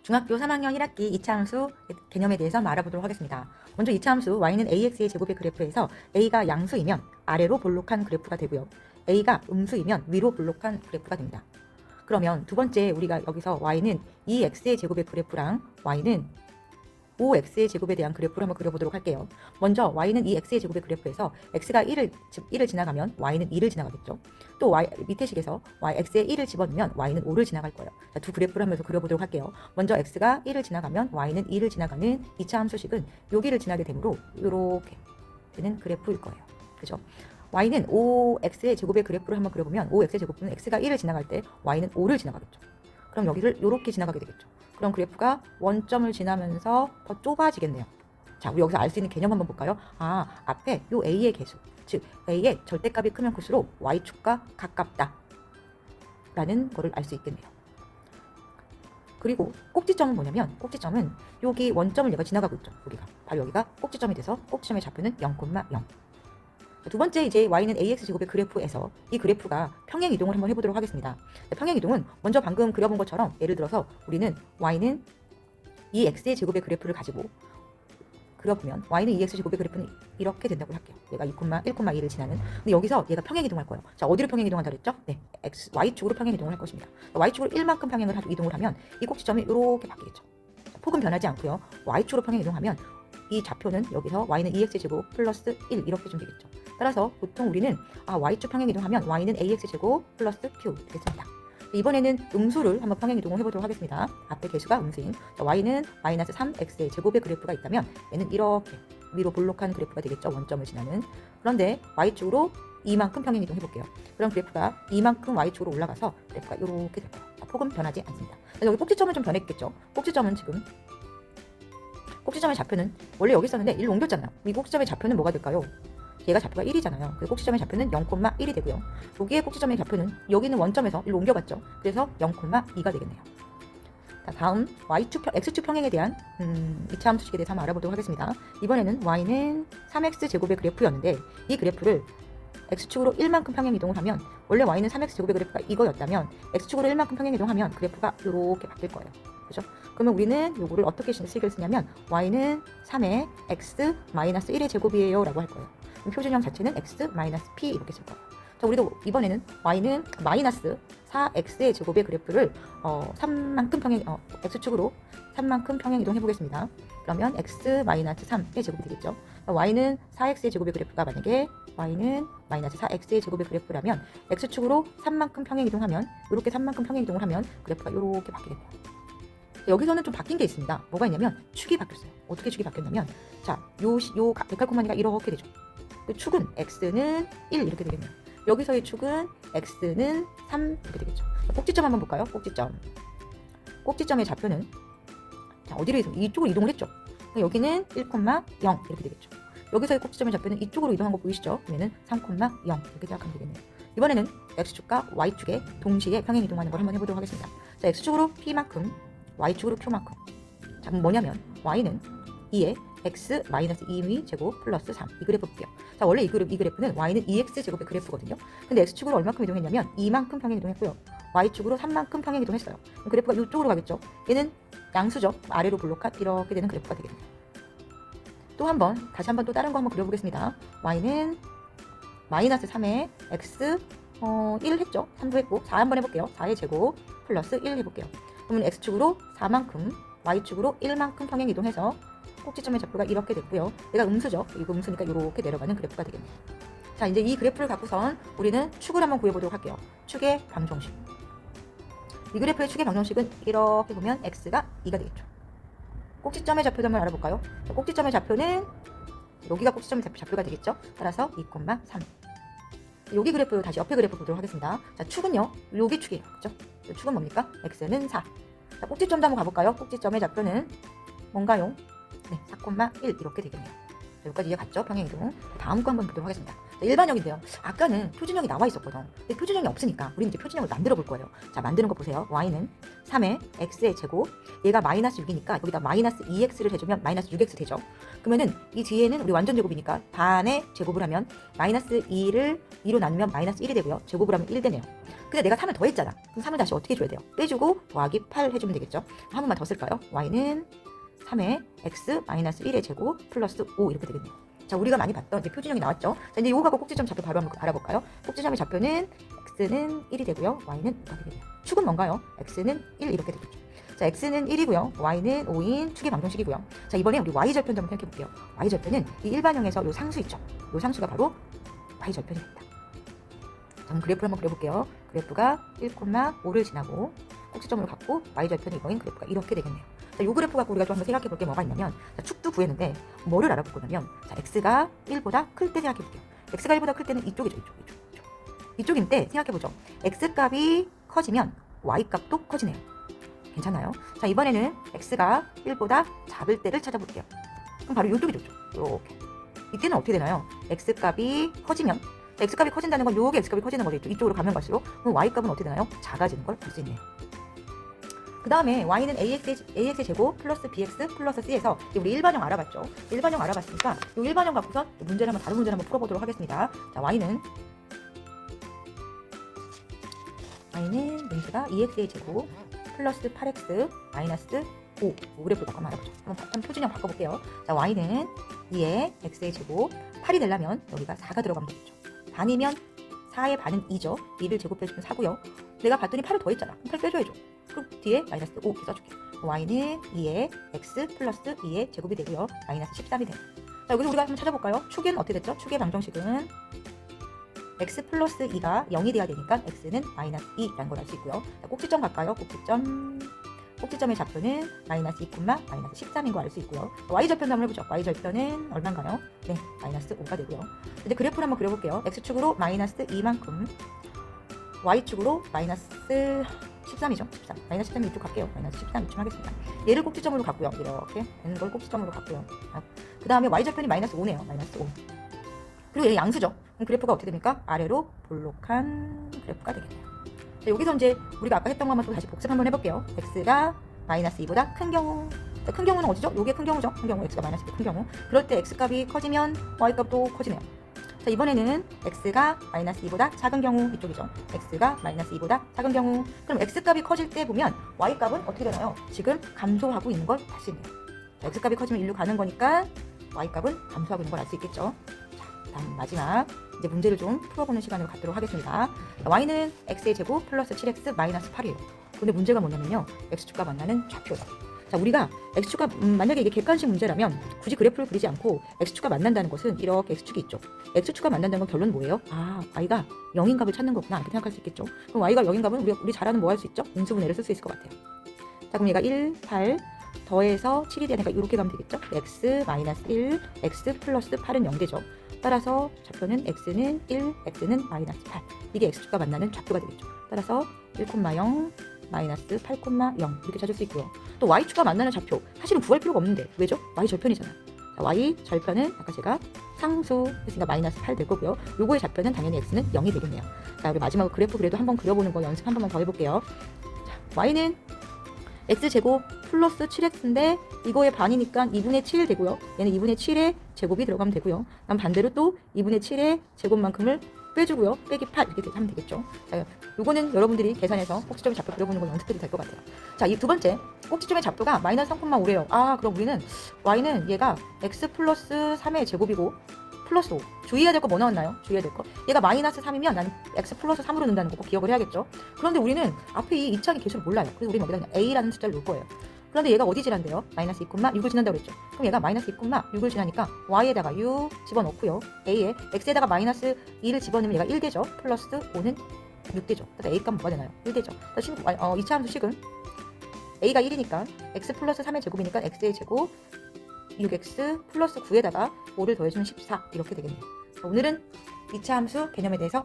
중학교 3학년 1학기 이차함수 개념에 대해서 알아보도록 하겠습니다. 먼저 이차함수 y는 ax의 제곱의 그래프에서 a가 양수이면 아래로 볼록한 그래프가 되고요. a가 음수이면 위로 볼록한 그래프가 됩니다. 그러면 두 번째 우리가 여기서 y는 2x의 제곱의 그래프랑 y는 5x의 제곱에 대한 그래프를 한번 그려보도록 할게요. 먼저 y는 2x의 제곱의 그래프에서 x가 1을 지나가면 y는 2를 지나가겠죠. 또 밑에 식에서 x에 1을 집어넣으면 y는 5를 지나갈 거예요. 자, 두 그래프를 하면서 그려보도록 할게요. 먼저 x가 1을 지나가면 y는 2를 지나가는 2차 함수식은 여기를 지나게 되므로 이렇게 되는 그래프일 거예요. 그죠? y는 5x의 제곱의 그래프를 한번 그려보면 5x의 제곱은 x가 1을 지나갈 때 y는 5를 지나가겠죠. 그럼 여기를 이렇게 지나가게 되겠죠. 그럼 그래프가 원점을 지나면서 더 좁아지겠네요. 자, 우리 여기서 알 수 있는 개념 한번 볼까요? 앞에 요 a의 개수, 즉 a의 절대값이 크면 클수록 y축과 가깝다 라는 거를 알 수 있겠네요. 그리고 꼭지점은 뭐냐면, 꼭지점은 여기 원점을 얘가 지나가고 있죠. 바로 여기가 꼭지점이 돼서 꼭지점의 좌표는 0,0. 두 번째 이제 y는 ax 제곱의 그래프에서 이 그래프가 평행 이동을 한번 해보도록 하겠습니다. 평행 이동은 먼저 방금 그려본 것처럼 예를 들어서 우리는 y는 2x의 제곱의 그래프를 가지고 그려보면 y는 2x 제곱의 그래프는 이렇게 된다고 할게요. 얘가 1,2를 지나는. 근데 여기서 얘가 평행 이동할 거예요. 자, 어디로 평행 이동한다 그랬죠? 네, y축으로 평행 이동을 할 것입니다. y축으로 1만큼 이동을 하면 이 꼭지점이 이렇게 바뀌겠죠. 폭은 변하지 않고요. y축으로 평행 이동하면 이 좌표는 여기서 y는 2x 제곱 플러스 1 이렇게 좀 되겠죠. 따라서 보통 우리는 y축 평행 이동하면 y는 ax 제곱 플러스 q 되겠습니다. 이번에는 음수를 한번 평행 이동을 해보도록 하겠습니다. 앞에 개수가 음수인 y는 마이너스 3x의 제곱의 그래프가 있다면 얘는 이렇게 위로 볼록한 그래프가 되겠죠. 원점을 지나는. 그런데 y축으로 이만큼 평행 이동 해볼게요. 그럼 그래프가 이만큼 y축으로 올라가서 그래프가 이렇게 될 거예요. 폭은 변하지 않습니다. 여기 꼭지점은 좀 변했겠죠. 꼭지점은 지금 꼭지점의 좌표는 원래 여기 있었는데 1로 옮겼잖아요. 이 꼭지점의 좌표는 뭐가 될까요? 얘가 좌표가 1이잖아요. 그래서 꼭지점의 좌표는 0,1이 되고요. 여기에 꼭지점의 좌표는 여기는 원점에서 1로 옮겨갔죠. 그래서 0,2가 되겠네요. 자, 다음 x축 평행에 대한 2차 함수식에 대해서 한번 알아보도록 하겠습니다. 이번에는 y는 3x 제곱의 그래프였는데 이 그래프를 x축으로 1만큼 평행 이동을 하면 원래 y는 3x 제곱의 그래프가 이거였다면 x축으로 1만큼 평행 이동하면 그래프가 이렇게 바뀔 거예요. 그죠? 그러면 우리는 요거를 어떻게 식을 쓰냐면 y는 3의 x 마이너스 1의 제곱이에요 라고 할 거예요. 그럼 표준형 자체는 x 마이너스 p 이렇게 쓸 거예요. 자, 우리도 이번에는 y는 마이너스 4x의 제곱의 그래프를 3만큼 x축으로 3만큼 평행 이동해 보겠습니다. 그러면 x 마이너스 3의 제곱이 되겠죠. y는 4x의 제곱의 그래프가 만약에 y는 마이너스 4x의 제곱의 그래프라면 x축으로 3만큼 평행 이동하면 이렇게 3만큼 평행 이동을 하면 그래프가 이렇게 바뀌겠네요. 여기서는 좀 바뀐 게 있습니다. 뭐가 있냐면 축이 바뀌었어요. 어떻게 축이 바뀌었냐면 자, 요 데칼코마니가 이렇게 되죠. 그 축은 x는 1 이렇게 되겠네요. 여기서의 축은 x는 3 이렇게 되겠죠. 꼭지점 한번 볼까요? 꼭지점의 좌표는 자, 어디로 이쪽으로 이동을 했죠. 여기는 1,0 이렇게 되겠죠. 여기서의 꼭지점의 좌표는 이쪽으로 이동한 거 보이시죠? 그러면 3,0 이렇게 생각하면 되겠네요. 이번에는 x축과 y축에 동시에 평행 이동하는 걸 한번 해보도록 하겠습니다. 자, x축으로 p만큼 y축으로 q만큼. 자, 그럼 뭐냐면 y는 2에 x 마이너스 2의 제곱 플러스 3 이 그래프 볼게요. 자, 원래 이 그래프는 y는 2x 제곱의 그래프거든요. 근데 x축으로 얼마큼 이동했냐면 2만큼 평행 이동했고요. y축으로 3만큼 평행 이동했어요. 그럼 그래프가 이쪽으로 가겠죠. 얘는 양수죠. 아래로 볼록한 이렇게 되는 그래프가 되겠네요. 다시 한번 또 다른 거 한번 그려보겠습니다. y는 마이너스 3에 x 1 했죠. 3도 했고 4 한번 해볼게요. 4의 제곱 플러스 1 해볼게요. 그러면 x축으로 4만큼 y축으로 1만큼 평행 이동해서 꼭지점의 좌표가 이렇게 됐고요. 얘가 음수죠. 이거 음수니까 이렇게 내려가는 그래프가 되겠네요. 자, 이제 이 그래프를 갖고선 우리는 축을 한번 구해보도록 할게요. 축의 방정식. 이 그래프의 축의 방정식은 이렇게 보면 x가 2가 되겠죠. 꼭지점의 좌표도 한번 알아볼까요? 자, 꼭지점의 좌표는 여기가 꼭지점의 좌표가 되겠죠. 따라서 2,3. 여기 그래프 다시 옆에 그래프 보도록 하겠습니다. 자, 축은요. 여기 축이에요. 그죠? 축은 뭡니까? x는 4. 자, 꼭지점도 한번 가볼까요? 꼭지점의 좌표는 뭔가요? 네, 4,1 이렇게 되겠네요. 여기까지 이해갔죠? 평행이동. 다음 거 한번 보도록 하겠습니다. 자, 일반형인데요. 아까는 표준형이 나와 있었거든. 근데 표준형이 없으니까 우리는 이제 표준형을 만들어 볼 거예요. 자, 만드는 거 보세요. y는 3의 x의 제곱, 얘가 마이너스 6이니까 여기다 마이너스 2x를 해주면 마이너스 6x 되죠. 그러면은 이 뒤에는 우리 완전 제곱이니까 반의 제곱을 하면 마이너스 2를 2로 나누면 마이너스 1이 되고요. 제곱을 하면 1 되네요. 근데 내가 3을 더했잖아. 그럼 3을 다시 어떻게 줘야 돼요? 빼주고 더하기 8 해주면 되겠죠. 한 번만 더 쓸까요? y는 3의 x 마이너스 1의 제곱 플러스 5 이렇게 되겠네요. 자, 우리가 많이 봤던 이제 표준형이 나왔죠. 자, 이제 이거 갖고 꼭지점 좌표 바로 한번 알아볼까요? 꼭지점의 좌표는 x는 1이 되고요. y는 5가 되겠네요. 축은 뭔가요? x는 1 이렇게 되겠죠. 자, x는 1이고요. y는 5인 축의 방정식이고요. 자, 이번에 우리 y절편도 한번 생각해 볼게요. y절편은 이 일반형에서 요 상수 있죠. 요 상수가 바로 y절편입니다. 자, 그럼 그래프를 한번 그려볼게요. 그래프가 1,5를 지나고 꼭지점으로 갖고 y절편이 이거인 그래프가 이렇게 되겠네요. 자, 이 그래프 갖고 우리가 좀 한번 생각해 볼 게 뭐가 있냐면, 자, 축도 구했는데 뭐를 알아볼 거냐면, 자, x가 1보다 클 때 생각해 볼게요. x가 1보다 클 때는 이쪽이죠. 이쪽일 때 생각해 보죠. x 값이 커지면 y 값도 커지네요. 괜찮아요? 자, 이번에는 x가 1보다 작을 때를 찾아볼게요. 그럼 바로 이쪽이죠. 이렇게. 이때는 어떻게 되나요? x 값이 커지면, 자, x 값이 커진다는 건 요게 x 값이 커지는 거죠. 이쪽으로 가면 갈수록. 그럼 y 값은 어떻게 되나요? 작아지는 걸 볼 수 있네요. 그 다음에 y는 ax의 제곱 플러스 bx 플러스 c에서 우리 일반형 알아봤죠. 일반형 알아봤으니까 이 일반형 갖고서 문제를 한번 다른 문제를 한번 풀어보도록 하겠습니다. 자, y는 문제가 2x의 제곱 플러스 8x 마이너스 5 그래프를 갖고 한번 알아보죠. 한번 표준형 바꿔볼게요. 자, y는 2의 x의 제곱 8이 되려면 여기가 4가 들어가면 되겠죠. 반이면 4의 반은 2죠. 2를 제곱해주면 4고요. 내가 봤더니 8을 더했잖아. 그럼 8 빼줘야죠. 그럼 뒤에 마이너스 5 이렇게 써줄게. y는 2의 x 플러스 2의 제곱이 되고요. 마이너스 13이 돼요. 자, 여기서 우리가 한번 찾아볼까요? 축은 어떻게 됐죠? 축의 방정식은 x 플러스 2가 0이 돼야 되니까 x는 마이너스 2라는 걸 알 수 있고요. 자, 꼭지점 갈까요? 꼭지점의 좌표는 마이너스 2, 마이너스 13인 거 알 수 있고요. y절편도 한번 해보죠. y절편은 얼마인가요? 네, 마이너스 5가 되고요. 이제 그래프를 한번 그려볼게요. x축으로 마이너스 2만큼, y축으로 마이너스 13이죠. 13. 마이너스 13이 이쪽 갈게요. 마이너스 13 이쯤 하겠습니다. 얘를 꼭지점으로 갖고요. 이렇게 되는 걸 꼭지점으로 갖고요. 그 다음에 y절편이 마이너스 5네요. 마이너스 5. 그리고 얘 양수죠. 그럼 그래프가 어떻게 됩니까? 아래로 볼록한 그래프가 되겠네요. 자, 여기서 이제 우리가 아까 했던 것만 또 다시 복습 한번 해볼게요. x가 마이너스 2보다 큰 경우. 자, 큰 경우는 어디죠? 요게 큰 경우죠. 큰 경우, x가 마이너스 2 큰 경우. 그럴 때 x값이 커지면 y값도 커지네요. 자, 이번에는 x가 마이너스 2보다 작은 경우 이쪽이죠. x가 마이너스 2보다 작은 경우. 그럼 x값이 커질 때 보면 y값은 어떻게 되나요? 지금 감소하고 있는 걸 알 수 있네요. 자, x값이 커지면 1로 가는 거니까 y값은 감소하고 있는 걸 알 수 있겠죠. 자, 다음 마지막 이제 문제를 좀 풀어보는 시간으로 갖도록 하겠습니다. 자, y는 x의 제곱 플러스 7x 마이너스 8이에요. 근데 문제가 뭐냐면요. x축과 만나는 좌표다. 자, 우리가 x축과 만약에 이게 객관식 문제라면 굳이 그래프를 그리지 않고 x축과 만난다는 것은 이렇게 x축이 있죠. x축과 만난다는 건 결론은 뭐예요? 아, y가 0인 값을 찾는 거구나 이렇게 생각할 수 있겠죠. 그럼 y가 0인 값은 우리 잘 아는 뭐 할 수 있죠? 인수분해를 쓸 수 있을 것 같아요. 자, 그럼 얘가 1, 8 더해서 7이 되니까 이렇게 가면 되겠죠. x 마이너스 1, x 플러스 8은 0 되죠. 따라서 좌표는 x는 1, x는 마이너스 8. 이게 x축과 만나는 좌표가 되겠죠. 따라서 1,0 마이너스 8,0 이렇게 찾을 수 있고요. 또 y축과 만나는 좌표 사실은 구할 필요가 없는데 왜죠? y절편이잖아요. 자, y절편은 아까 제가 상수 했으니까 마이너스 8 될 거고요. 요거의 좌표는 당연히 x는 0이 되겠네요. 자, 우리 마지막으로 그래프 그래도 한번 그려보는 거 연습 한 번만 더 해볼게요. 자, y는 x제곱 플러스 7x인데 이거의 반이니까 2분의 7 되고요. 얘는 2분의 7의 제곱이 들어가면 되고요. 그럼 반대로 또 2분의 7의 제곱만큼을 빼주고요. 빼기 8 이렇게 하면 되겠죠. 자, 요거는 여러분들이 계산해서 꼭지점의 좌표 그려보는 거 연습해도 될 것 같아요. 자, 이 두 번째 꼭지점의 좌표가 마이너스 3,5래요. 아, 그럼 우리는 y는 얘가 x 플러스 3의 제곱이고 플러스 5. 주의해야 될 거 뭐 나왔나요? 주의해야 될 거. 얘가 마이너스 3이면 나는 x 플러스 3으로 넣는다는 거 꼭 기억을 해야겠죠. 그런데 우리는 앞에 이 2차기 개수를 몰라요. 그래서 우리는 여기다 그냥 a라는 숫자를 넣을 거예요. 그런데 얘가 어디 지난대요? 마이너스 2,6을 지난다고 그랬죠. 그럼 얘가 마이너스 2,6을 지나니까 y에다가 6 집어넣고요. a에 x에다가 마이너스 2를 집어넣으면 얘가 1 되죠. 플러스 5는 6 되죠. 그래서 a 값 뭐가 되나요? 1 되죠. 2차 함수 식은 a가 1이니까 x 플러스 3의 제곱이니까 x의 제곱 6x 플러스 9에다가 5를 더해주면 14 이렇게 되겠네요. 오늘은 2차 함수 개념에 대해서